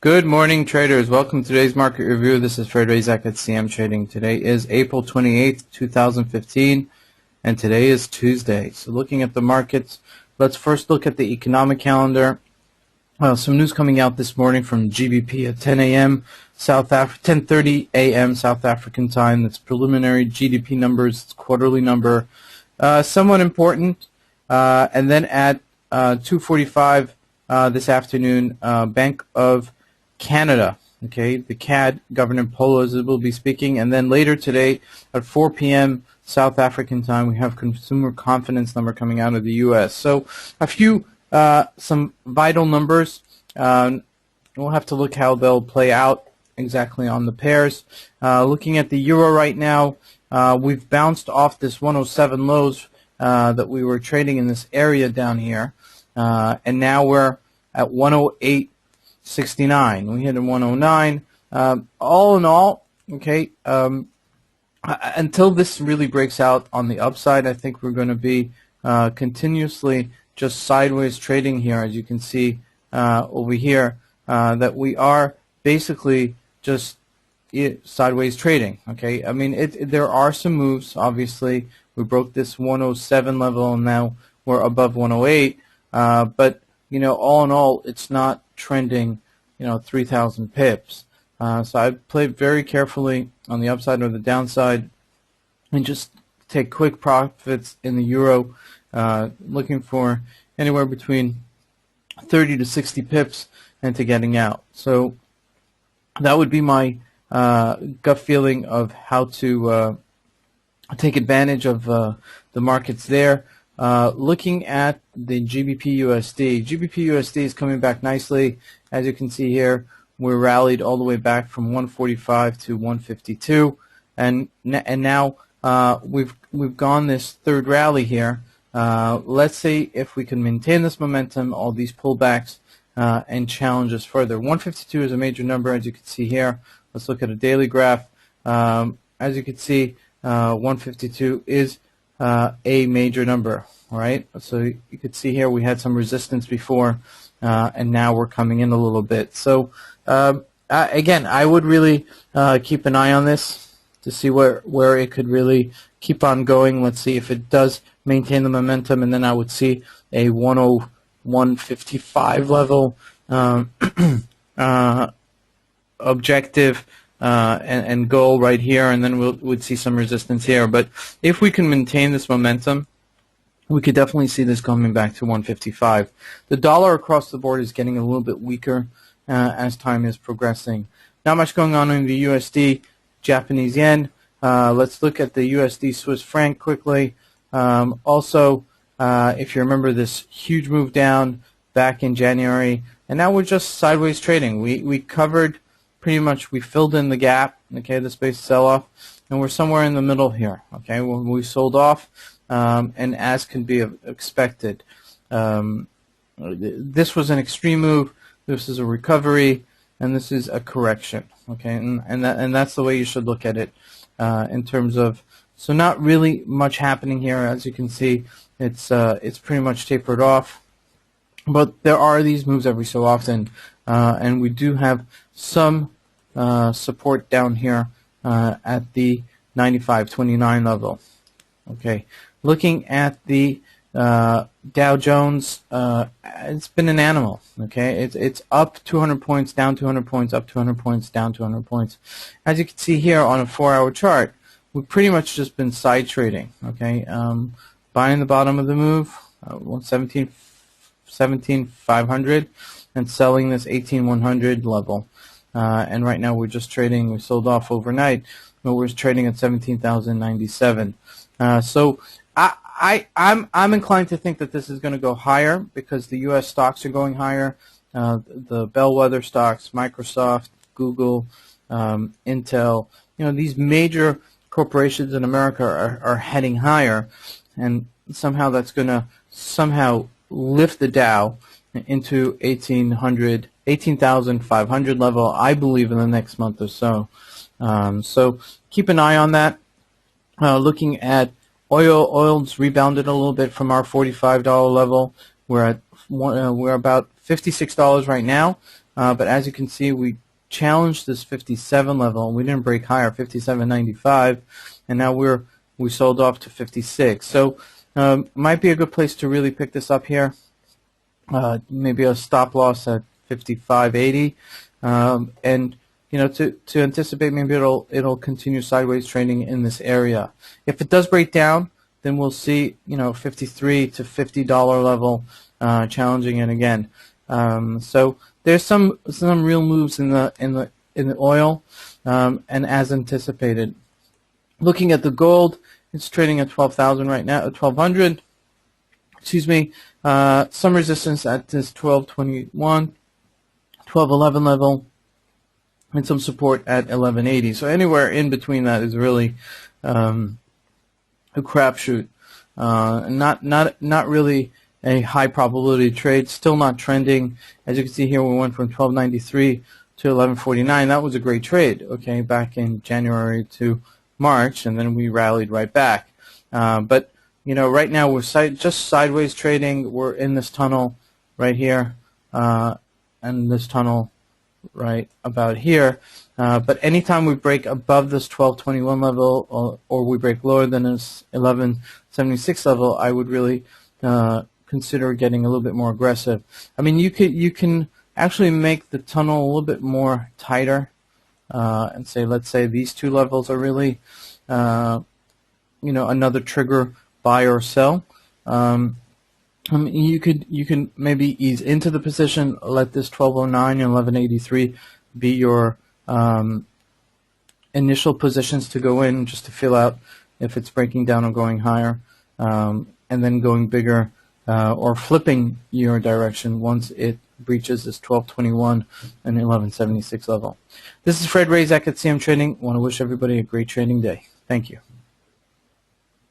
Good morning, traders. Welcome to today's market review. This is Razak at CMTrading. Today is April 28th, 2015, and today is Tuesday. So looking at the markets, let's first look at the economic calendar. Some news coming out this morning from GBP at 10 a.m. 10:30 a.m. South African time. That's preliminary GDP numbers, it's quarterly number, somewhat important. And then at 2:45 this afternoon, Bank of Canada, okay, the CAD, Governor Poloz will be speaking, and then later today at 4 p.m. South African time, we have consumer confidence number coming out of the U.S. So a few, some vital numbers. We'll have to look how they'll play out exactly on the pairs. Looking at the euro right now, we've bounced off this 107 lows that we were trading in this area down here, and now we're at 108.69. We hit a 109. All in all, okay, until this really breaks out on the upside, I think we're going to be continuously just sideways trading here, as you can see over here, that we are basically just sideways trading. Okay, I mean, there are some moves. Obviously, we broke this 107 level, and now we're above 108. But you know, all in all, it's not trending, 3,000 pips. So I played very carefully on the upside or the downside, and just take quick profits in the euro, looking for anywhere between 30 to 60 pips into getting out. So that would be my gut feeling of how to take advantage of the markets there. Looking at the GBP USD, GBP USD is coming back nicely. As you can see here, we're rallied all the way back from 145 to 152, and now we've gone this third rally here. Let's see if we can maintain this momentum, all these pullbacks, and challenge us further. 152 is a major number, as you can see here. Let's look at a daily graph. As you can see, 152 is a major number, all right? So you could see here we had some resistance before, and now we're coming in a little bit. So again, I would really keep an eye on this to see where it could really keep on going. Let's see if it does maintain the momentum, and then I would see a 101.55 level objective and goal right here, and then we'd see some resistance here. But if we can maintain this momentum, we could definitely see this coming back to 155. The dollar across the board is getting a little bit weaker as time is progressing. Not much going on in the USD, Japanese yen. Let's look at the USD Swiss franc quickly. Also, if you remember this huge move down back in January, and now we're just sideways trading. We covered pretty much, we filled in the gap, okay, the space sell-off, and we're somewhere in the middle here, okay, when we sold off, and as can be expected. This was an extreme move, this is a recovery, and this is a correction, okay, and that's the way you should look at it in terms of, so not really much happening here. As you can see, it's pretty much tapered off, but there are these moves every so often, and we do have some support down here at the 95.29 level. Okay, looking at the Dow Jones, it's been an animal. Okay, it's up 200 points, down 200 points, up 200 points, down 200 points. As you can see here on a 4-hour chart, we've pretty much just been side trading. Okay, buying the bottom of the move, 17,500, and selling this 18,100 level. And right now we're just trading. We sold off overnight, but we're trading at 17,097. So I'm inclined to think that this is going to go higher because the U.S. stocks are going higher. The bellwether stocks, Microsoft, Google, Intel, these major corporations in America are heading higher, and somehow that's going to lift the Dow into 18,500 level, I believe, in the next month or so. So keep an eye on that. Looking at oil's rebounded a little bit from our $45 level. We're about $56 right now. but as you can see, we challenged this 57 level, and we didn't break higher, 57.95, and now we sold off to 56. So might be a good place to really pick this up here. Maybe a stop loss at 55.80, and to anticipate maybe it'll continue sideways trading in this area. If it does break down, then we'll see 53 to $50 level challenging it again. So there's some real moves in the oil, and as anticipated. Looking at the gold, it's trading at 12,000 right now, 1,200. Excuse me. Some resistance at this 1221, 1211 level, and some support at 1180. So anywhere in between that is really a crapshoot. Not really a high probability trade. Still not trending. As you can see here, we went from 1293 to 1149. That was a great trade. Okay, back in January to March, and then we rallied right back. But right now we're just sideways trading. We're in this tunnel right here, and this tunnel right about here. But anytime we break above this 1221 level, or we break lower than this 1176 level, I would really consider getting a little bit more aggressive. I mean, you can actually make the tunnel a little bit more tighter, and say, let's say these two levels are really another trigger, buy or sell. I mean, you can maybe ease into the position, let this 1209 and 1183 be your initial positions to go in, just to feel out if it's breaking down or going higher, and then going bigger or flipping your direction once it breaches this 1221 and 1176 level. This is Fred Razak at CM Trading. I want to wish everybody a great trading day. Thank you.